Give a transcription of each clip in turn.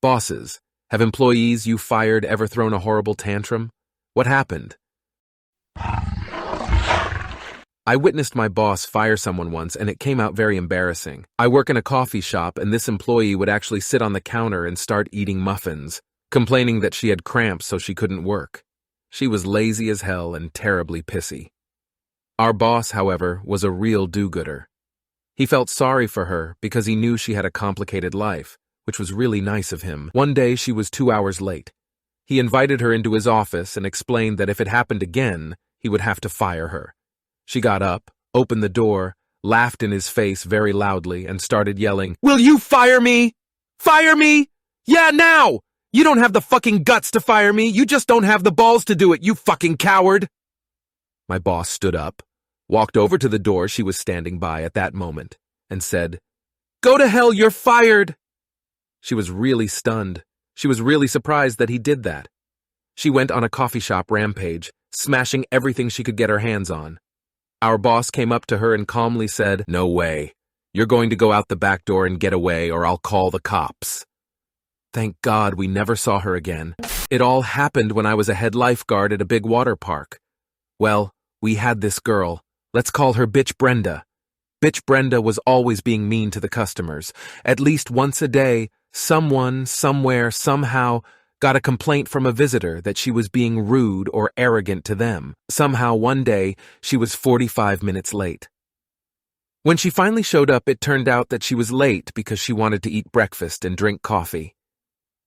Bosses, have employees you fired ever thrown a horrible tantrum? What happened? I witnessed my boss fire someone once and it came out very embarrassing. I work in a coffee shop and this employee would actually sit on the counter and start eating muffins, complaining that she had cramps so she couldn't work. She was lazy as hell and terribly pissy. Our boss, however, was a real do-gooder. He felt sorry for her because he knew she had a complicated life, which was really nice of him. One day she was 2 hours late. He invited her into his office and explained that if it happened again, he would have to fire her. She got up, opened the door, laughed in his face very loudly, and started yelling, "Will you fire me? Fire me? Yeah, now! You don't have the fucking guts to fire me, you just don't have the balls to do it, you fucking coward!" My boss stood up, walked over to the door she was standing by at that moment, and said, "Go to hell, you're fired!" She was really stunned. She was really surprised that he did that. She went on a coffee shop rampage, smashing everything she could get her hands on. Our boss came up to her and calmly said, "No way. You're going to go out the back door and get away or I'll call the cops." Thank God we never saw her again. It all happened when I was a head lifeguard at a big water park. Well, we had this girl. Let's call her Bitch Brenda. Bitch Brenda was always being mean to the customers. At least once a day, someone, somewhere, somehow got a complaint from a visitor that she was being rude or arrogant to them. Somehow one day, she was 45 minutes late. When she finally showed up, it turned out that she was late because she wanted to eat breakfast and drink coffee.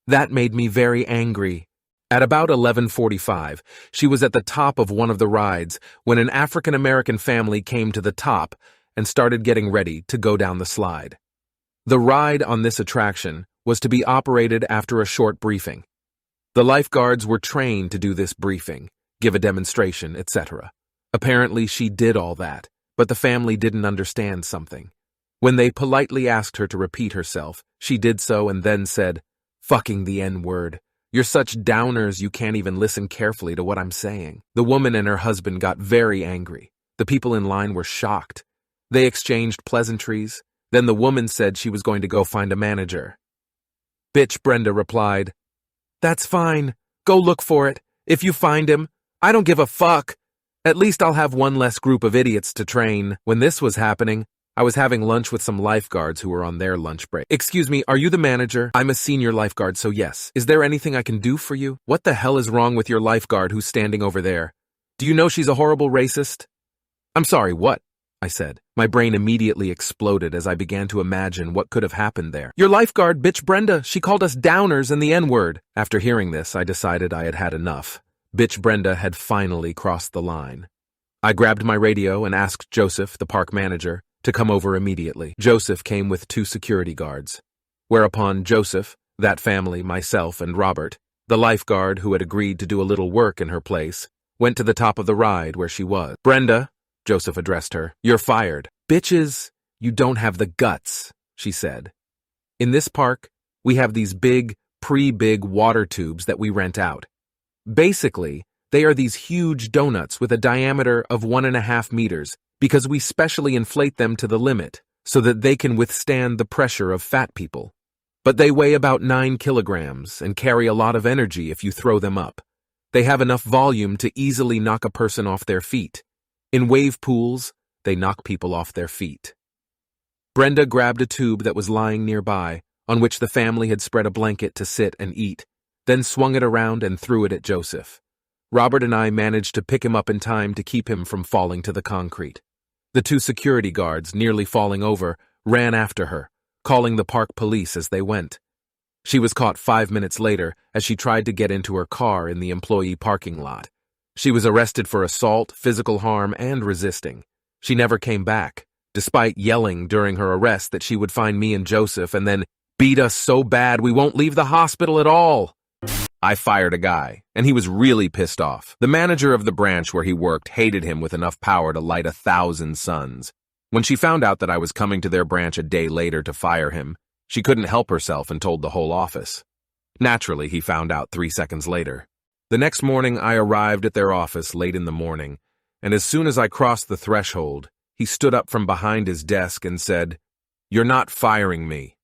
That made me very angry. At about 11:45, she was at the top of one of the rides when an African-American family came to the top and started getting ready to go down the slide. The ride on this attraction was to be operated after a short briefing. The lifeguards were trained to do this briefing, give a demonstration, etc. Apparently she did all that, but the family didn't understand something. When they politely asked her to repeat herself, she did so and then said, "Fucking the N-word. You're such downers you can't even listen carefully to what I'm saying." The woman and her husband got very angry. The people in line were shocked. They exchanged pleasantries. Then the woman said she was going to go find a manager. Bitch Brenda replied, "That's fine. Go look for it. If you find him, I don't give a fuck. At least I'll have one less group of idiots to train." When this was happening, I was having lunch with some lifeguards who were on their lunch break. "Excuse me, are you the manager? I'm a senior lifeguard, so yes. Is there anything I can do for you? What the hell is wrong with your lifeguard who's standing over there? Do you know she's a horrible racist?" "I'm sorry, what?" I said. My brain immediately exploded as I began to imagine what could have happened there. "Your lifeguard, Bitch Brenda, she called us downers and the N-word." After hearing this, I decided I had had enough. Bitch Brenda had finally crossed the line. I grabbed my radio and asked Joseph, the park manager, to come over immediately. Joseph came with 2 security guards. Whereupon Joseph, that family, myself, and Robert, the lifeguard who had agreed to do a little work in her place, went to the top of the ride where she was. "Brenda," Joseph addressed her, "you're fired." "Bitches, you don't have the guts," she said. "In this park, we have these big, pre-big water tubes that we rent out. Basically, they are these huge donuts with a diameter of 1.5 meters because we specially inflate them to the limit so that they can withstand the pressure of fat people. But they weigh about 9 kilograms and carry a lot of energy if you throw them up. They have enough volume to easily knock a person off their feet. In wave pools, they knock people off their feet." Brenda grabbed a tube that was lying nearby, on which the family had spread a blanket to sit and eat, then swung it around and threw it at Joseph. Robert and I managed to pick him up in time to keep him from falling to the concrete. The 2 security guards, nearly falling over, ran after her, calling the park police as they went. She was caught 5 minutes later as she tried to get into her car in the employee parking lot. She was arrested for assault, physical harm, and resisting. She never came back, despite yelling during her arrest that she would find me and Joseph and then beat us so bad we won't leave the hospital at all. I fired a guy, and he was really pissed off. The manager of the branch where he worked hated him with enough power to light 1,000 suns. When she found out that I was coming to their branch a day later to fire him, she couldn't help herself and told the whole office. Naturally, he found out 3 seconds later. The next morning, I arrived at their office late in the morning, and as soon as I crossed the threshold, he stood up from behind his desk and said, "You're not firing me."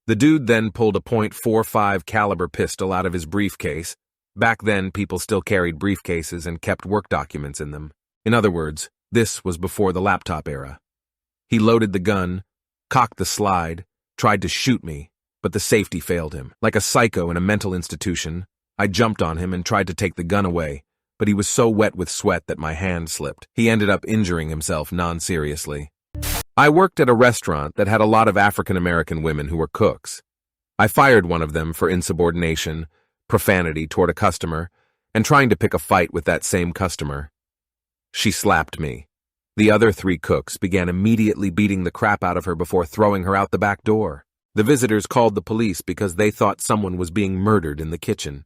The dude then pulled a .45 caliber pistol out of his briefcase. Back then, people still carried briefcases and kept work documents in them. In other words, this was before the laptop era. He loaded the gun, cocked the slide, tried to shoot me, but the safety failed him. Like a psycho in a mental institution, I jumped on him and tried to take the gun away, but he was so wet with sweat that my hand slipped. He ended up injuring himself non-seriously. I worked at a restaurant that had a lot of African-American women who were cooks. I fired one of them for insubordination, profanity toward a customer, and trying to pick a fight with that same customer. She slapped me. The other 3 cooks began immediately beating the crap out of her before throwing her out the back door. The visitors called the police because they thought someone was being murdered in the kitchen.